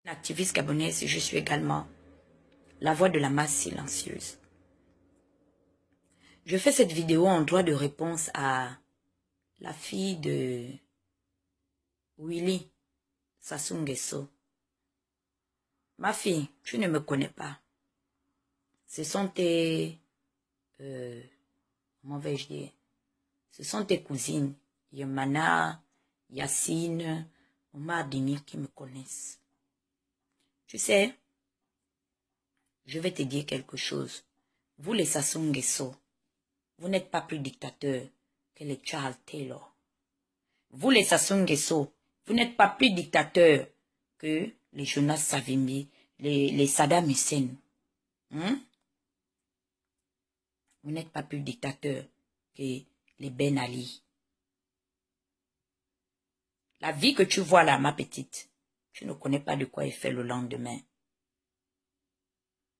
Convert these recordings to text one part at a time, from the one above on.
Activiste gabonaise, je suis également la voix de la masse silencieuse. Je fais cette vidéo en droit de réponse à la fille de Willy Sassou Nguesso. Ma fille, tu ne me connais pas. Ce sont tes... comment vais-je dire? Ce sont tes cousines, Yemana, Yacine, Omar Dini qui me connaissent. Tu sais, je vais te dire quelque chose. Vous les Sassou Nguesso, vous n'êtes pas plus dictateur que les Charles Taylor. Vous les Sassou Nguesso, vous n'êtes pas plus dictateur que les Jonas Savimbi, les Saddam Hussein. Vous n'êtes pas plus dictateur que les Ben Ali. La vie que tu vois là, ma petite, tu ne connais pas de quoi il fait le lendemain.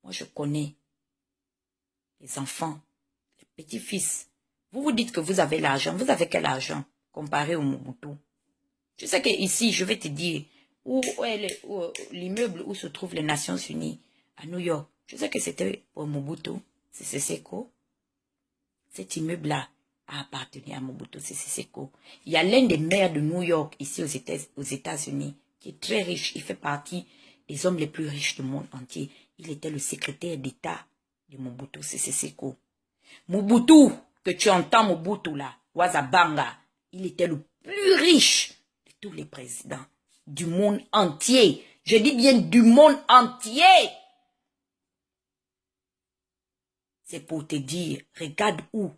Moi, je connais les enfants, les petits-fils. Vous vous dites que vous avez l'argent. Vous avez quel argent comparé au Mobutu? Tu sais qu'ici, je vais te dire, où est l'immeuble où se trouvent les Nations Unies, à New York. Je sais que c'était pour Mobutu, c'est Seseko. Cet immeuble-là a appartenu à Mobutu, c'est Seseko. Il y a l'un des maires de New York, ici aux États-Unis, qui est très riche. Il fait partie des hommes les plus riches du monde entier. Il était le secrétaire d'État de Mobutu, c'est Seseko. Mobutu, que tu entends Mobutu là, Wazabanga, il était le plus riche de tous les présidents du monde entier. Je dis bien du monde entier. C'est pour te dire, regarde où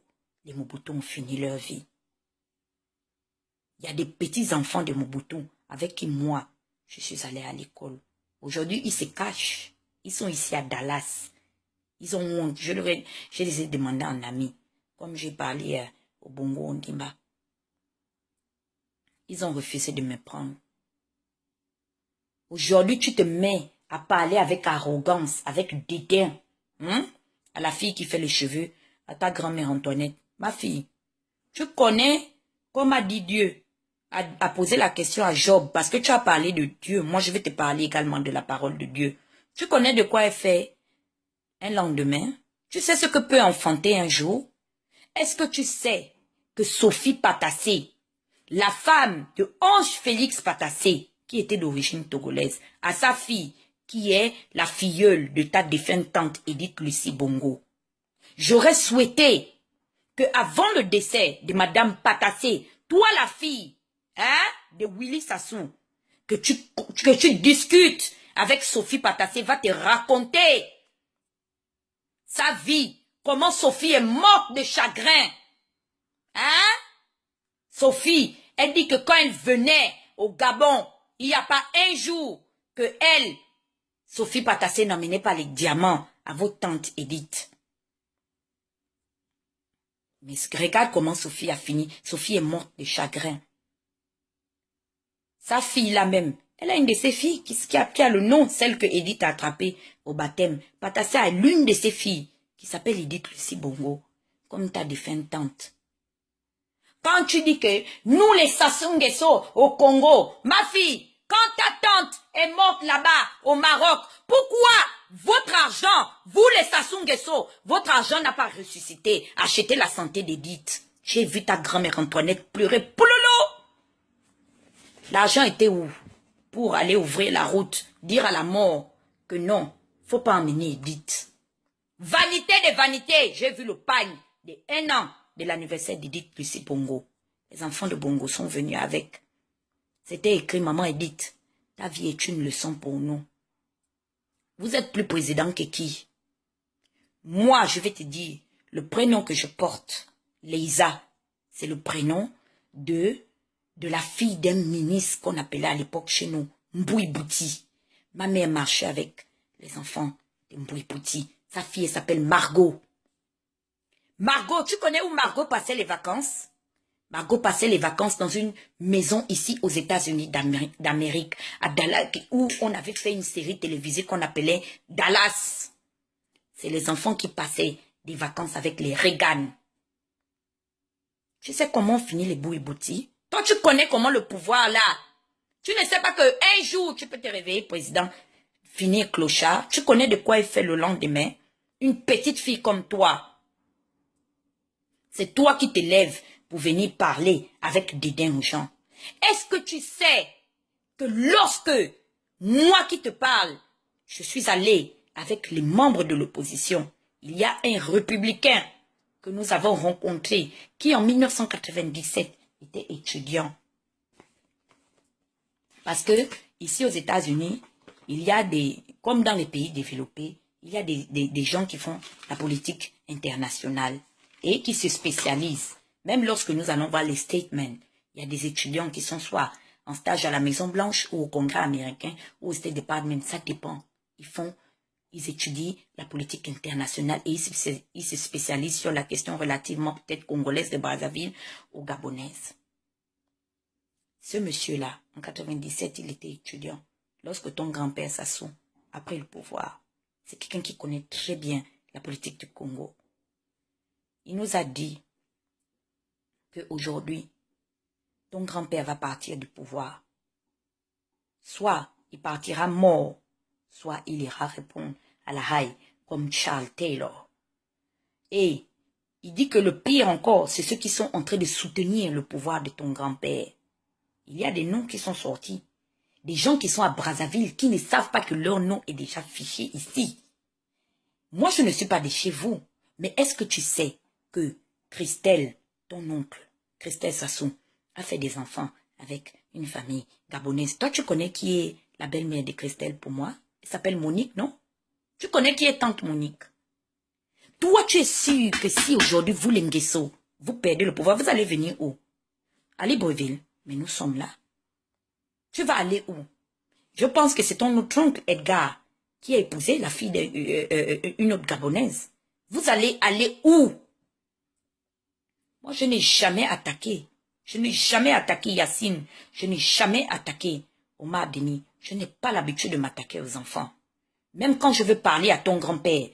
les Mobutu ont fini leur vie. Il y a des petits-enfants de Mobutu avec qui moi, je suis allée à l'école. Aujourd'hui, ils se cachent. Ils sont ici à Dallas. Ils ont honte. Je les ai demandé en ami. Comme j'ai parlé au Bongo Ondimba. Ils ont refusé de me prendre. Aujourd'hui, tu te mets à parler avec arrogance, avec dédain. À la fille qui fait les cheveux, à ta grand-mère Antoinette. Ma fille, tu connais, comme a dit Dieu, a posé la question à Job, parce que tu as parlé de Dieu. Moi, je vais te parler également de la parole de Dieu. Tu connais de quoi elle fait un lendemain? Tu sais ce que peut enfanter un jour? Est-ce que tu sais que Sophie Patassé, la femme de Ange Félix Patassé, qui était d'origine togolaise, a sa fille, qui est la filleule de ta défunte tante Edith Lucie Bongo. J'aurais souhaité que avant le décès de Madame Patassé, toi la fille de Willy Sassou, que tu discutes avec Sophie Patassé, va te raconter sa vie, comment Sophie est morte de chagrin. Sophie, elle dit que quand elle venait au Gabon, il n'y a pas un jour que elle, Sophie Patassé, n'emmenait pas les diamants à votre tante Edith. Mais regarde comment Sophie a fini. Sophie est morte de chagrin. Sa fille là même, elle a une de ses filles qui a le nom, celle que Edith a attrapée au baptême. Patassé a l'une de ses filles qui s'appelle Edith Lucie Bongo, comme ta défunte tante. Quand tu dis que nous les Sassou Nguesso au Congo, ma fille, quand ta tante est morte là-bas au Maroc, pourquoi votre argent, vous les Sassou Nguesso, votre argent n'a pas ressuscité, acheté la santé d'Edith? J'ai vu ta grand-mère Antoinette pleurer. Poulolo! L'argent était où? Pour aller ouvrir la route, dire à la mort que non, faut pas emmener Edith. Vanité de vanité, j'ai vu le pagne de 1 an de l'anniversaire d'Edith Lucie Bongo. Les enfants de Bongo sont venus avec. C'était écrit, maman Edith, ta vie est une leçon pour nous. Vous êtes plus président que qui? Moi, je vais te dire, le prénom que je porte, Leïsa, c'est le prénom de la fille d'un ministre qu'on appelait à l'époque chez nous, Mbouy Bouti. Ma mère marchait avec les enfants de Mbouy Bouti. Sa fille, elle s'appelle Margot. Margot, tu connais où Margot passait les vacances? Margot passait les vacances dans une maison ici aux États-Unis d'Amérique, à Dallas, où on avait fait une série télévisée qu'on appelait Dallas. C'est les enfants qui passaient des vacances avec les Reagan. Tu sais comment on finit les Mbouy Bouti? Toi, tu connais comment le pouvoir là? Tu ne sais pas qu'un jour, tu peux te réveiller, président, finir clochard. Tu connais de quoi il fait le lendemain. Une petite fille comme toi. C'est toi qui te lèves pour venir parler avec dédain aux gens. Est-ce que tu sais que lorsque moi qui te parle, je suis allé avec les membres de l'opposition, il y a un républicain que nous avons rencontré qui en 1997 était étudiant. Parce que ici aux États-Unis, il y a des, comme dans les pays développés, il y a des gens qui font la politique internationale et qui se spécialisent. Même lorsque nous allons voir les statements, il y a des étudiants qui sont soit en stage à la Maison Blanche ou au Congrès américain ou au State Department, ça dépend. Ils étudient la politique internationale et ils se spécialisent sur la question relativement peut-être congolaise de Brazzaville ou gabonaise. Ce monsieur-là, en 97, il était étudiant. Lorsque ton grand-père Sassou a pris le pouvoir, c'est quelqu'un qui connaît très bien la politique du Congo. Il nous a dit qu'aujourd'hui, ton grand-père va partir du pouvoir. Soit il partira mort, soit il ira répondre à la haie comme Charles Taylor. Et il dit que le pire encore, c'est ceux qui sont en train de soutenir le pouvoir de ton grand-père. Il y a des noms qui sont sortis. Des gens qui sont à Brazzaville, qui ne savent pas que leur nom est déjà fiché ici. Moi, je ne suis pas de chez vous. Mais est-ce que tu sais que Christelle, ton oncle, Christelle Sassou, a fait des enfants avec une famille gabonaise? Toi, tu connais qui est la belle-mère de Christelle pour moi? Elle s'appelle Monique, non? Tu connais qui est tante Monique? Toi, tu es sûr que si aujourd'hui, vous, les Nguesso, vous perdez le pouvoir, vous allez venir où? À Libreville. Mais nous sommes là. Tu vas aller où? Je pense que c'est ton autre oncle Edgar qui a épousé la fille d'une autre gabonaise. Vous allez aller où? Moi, je n'ai jamais attaqué. Je n'ai jamais attaqué Yacine. Je n'ai jamais attaqué Omar Denis. Je n'ai pas l'habitude de m'attaquer aux enfants. Même quand je veux parler à ton grand-père,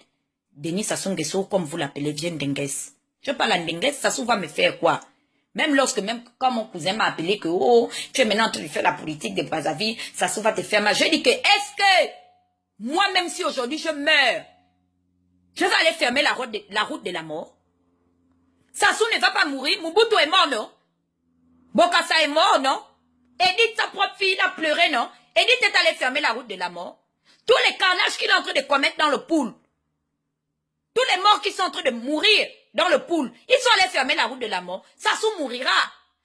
Denis Sassou Nguesso, comme vous l'appelez, vient d'Enguès. Je parle à Ndenguès, Sassou va me faire quoi? Même quand mon cousin m'a appelé que, oh, tu es maintenant en train de faire la politique de Brazzaville, Sassou va te faire mal. Je dis que, est-ce que, moi, même si aujourd'hui je meurs, je vais aller fermer la route de la mort? Sassou ne va pas mourir, Mobutu est mort, non? Bokassa est mort, non? Edith, sa propre fille, a pleuré, non? Edith est allée fermer la route de la mort. Tous les carnages qu'il est en train de commettre dans le pool, tous les morts qui sont en train de mourir dans le pool, ils sont allés fermer la route de la mort. Sassou mourira.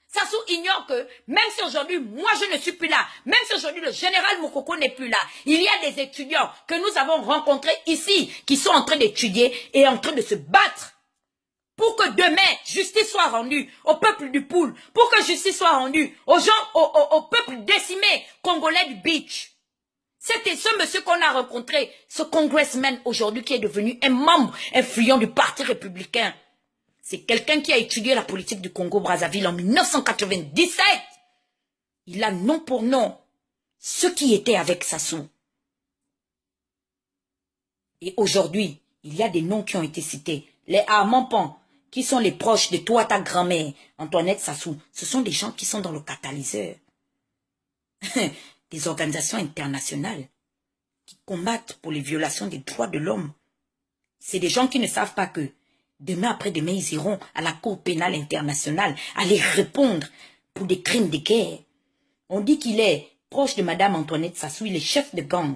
Sassou ignore que, même si aujourd'hui, moi je ne suis plus là, même si aujourd'hui le général Moukoko n'est plus là, il y a des étudiants que nous avons rencontrés ici, qui sont en train d'étudier et en train de se battre pour que demain, justice soit rendue au peuple du pool, pour que justice soit rendue aux gens, au peuple décimé congolais du beach. C'était ce monsieur qu'on a rencontré, ce congressman aujourd'hui qui est devenu un membre influent du Parti républicain. C'est quelqu'un qui a étudié la politique du Congo-Brazzaville en 1997. Il a nom pour nom ceux qui étaient avec Sassou. Et aujourd'hui, il y a des noms qui ont été cités. Les Armand Pan, qui sont les proches de toi, ta grand-mère, Antoinette Sassou, ce sont des gens qui sont dans le catalyseur. Des organisations internationales qui combattent pour les violations des droits de l'homme. C'est des gens qui ne savent pas que demain après-demain, ils iront à la Cour pénale internationale aller répondre pour des crimes de guerre. On dit qu'il est proche de Madame Antoinette Sassou, il est chef de gang,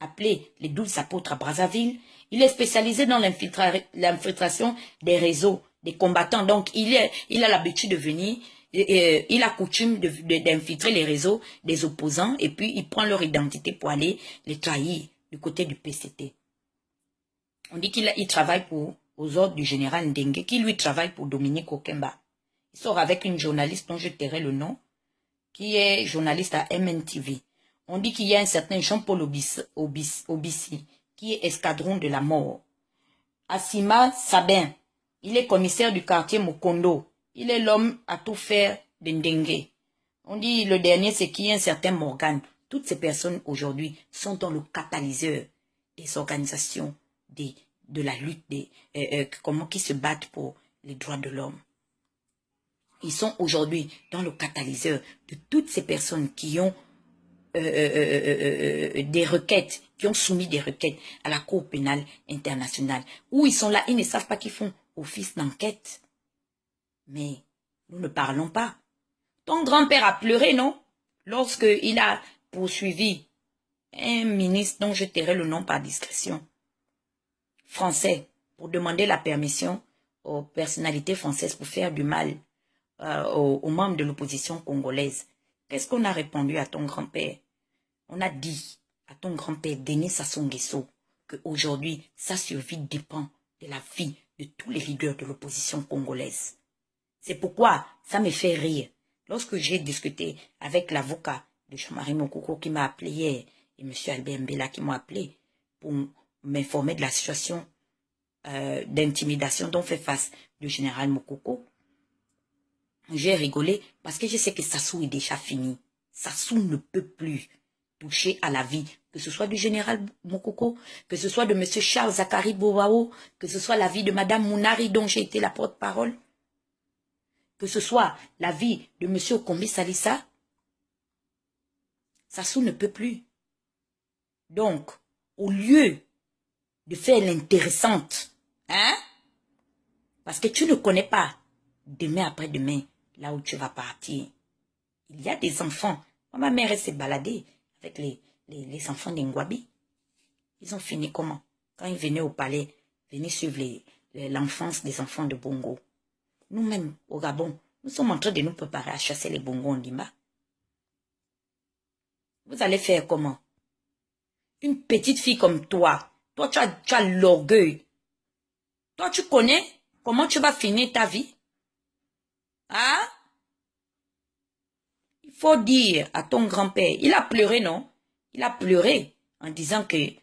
appelé les 12 apôtres à Brazzaville. Il est spécialisé dans l'infiltration des réseaux, des combattants. Donc, il a l'habitude de venir, il a coutume d'infiltrer les réseaux des opposants et puis il prend leur identité pour aller les trahir du côté du PCT. On dit qu'il travaille aux ordres du général Ndengue, qui lui travaille pour Dominique Okemba. Il sort avec une journaliste dont je tairai le nom, qui est journaliste à MNTV. On dit qu'il y a un certain Jean-Paul Obissi, qui est escadron de la mort. Assima Sabin, il est commissaire du quartier Mukondo. Il est l'homme à tout faire de Ndengue. On dit le dernier, c'est qui est un certain Morgan. Toutes ces personnes aujourd'hui sont dans le catalyseur des organisations de la lutte, qui se battent pour les droits de l'homme. Ils sont aujourd'hui dans le catalyseur de toutes ces personnes qui ont des requêtes, qui ont soumis des requêtes à la Cour pénale internationale, où ils sont là, ils ne savent pas qu'ils font office d'enquête. Mais nous ne parlons pas. Ton grand-père a pleuré, non? Lorsqu'il a poursuivi un ministre dont je tairai le nom par discrétion, français, pour demander la permission aux personnalités françaises pour faire du mal aux membres de l'opposition congolaise. Qu'est-ce qu'on a répondu à ton grand-père? On a dit à ton grand-père Denis Sassou Nguesso qu'aujourd'hui, sa survie dépend de la vie de tous les leaders de l'opposition congolaise. C'est pourquoi ça me fait rire. Lorsque j'ai discuté avec l'avocat de Jean-Marie Mokoko qui m'a appelé hier, et M. Albert Mbela qui m'a appelé pour m'informer de la situation d'intimidation dont fait face le général Mokoko, j'ai rigolé parce que je sais que Sassou est déjà fini. Sassou ne peut plus toucher à la vie, que ce soit du général Mokoko, que ce soit de M. Charles Zakari Bouao, que ce soit la vie de Mme Mounari dont j'ai été la porte-parole, que ce soit la vie de M. Okombi Salissa. Sassou ne peut plus. Donc, au lieu de faire l'intéressante, hein, parce que tu ne connais pas demain après-demain, là où tu vas partir. Il y a des enfants. Ma mère s'est baladée avec les enfants d'Ingwabi. Ils ont fini comment? Quand ils venaient au palais, venaient suivre l'enfance des enfants de Bongo. Nous-mêmes, au Gabon, nous sommes en train de nous préparer à chasser les Bongos en Dimba. Vous allez faire comment? Une petite fille comme toi, tu as l'orgueil. Toi, tu connais comment tu vas finir ta vie? Hein? Il faut dire à ton grand-père, il a pleuré, non? Il a pleuré en disant qu'il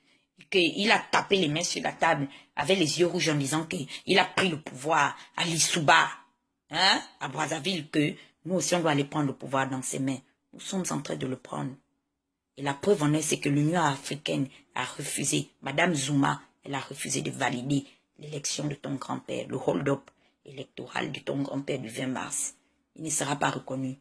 a tapé les mains sur la table avec les yeux rouges en disant qu'il a pris le pouvoir à l'Issouba, hein, à Brazzaville, que nous aussi on doit aller prendre le pouvoir dans ses mains. Nous sommes en train de le prendre. Et la preuve en est, c'est que l'Union africaine a refusé, Madame Zuma, elle a refusé de valider l'élection de ton grand-père, le hold-up électoral de ton grand-père du 20 mars. Il ne sera pas reconnu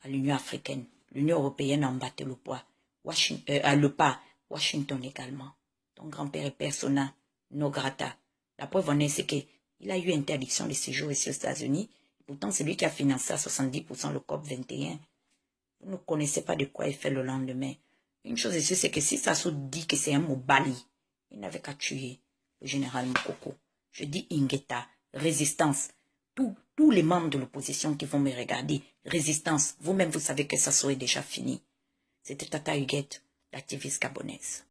à l'Union africaine. L'Union européenne a embatté le poids. Le pas. Washington également. Ton grand-père est persona non grata. La preuve en est, c'est qu'il a eu interdiction de séjour ici aux États-Unis. Pourtant, c'est lui qui a financé à 70% le COP 21. Vous ne connaissez pas de quoi il fait le lendemain. Une chose est sûre, c'est que si Sassou dit que c'est un mot bali, il n'avait qu'à tuer le général Mokoko. Je dis Ingeta, résistance. Tous les membres de l'opposition qui vont me regarder, résistance. Vous-même, vous savez que Sassou est déjà fini. C'était Tata Huguette, l'activiste gabonaise.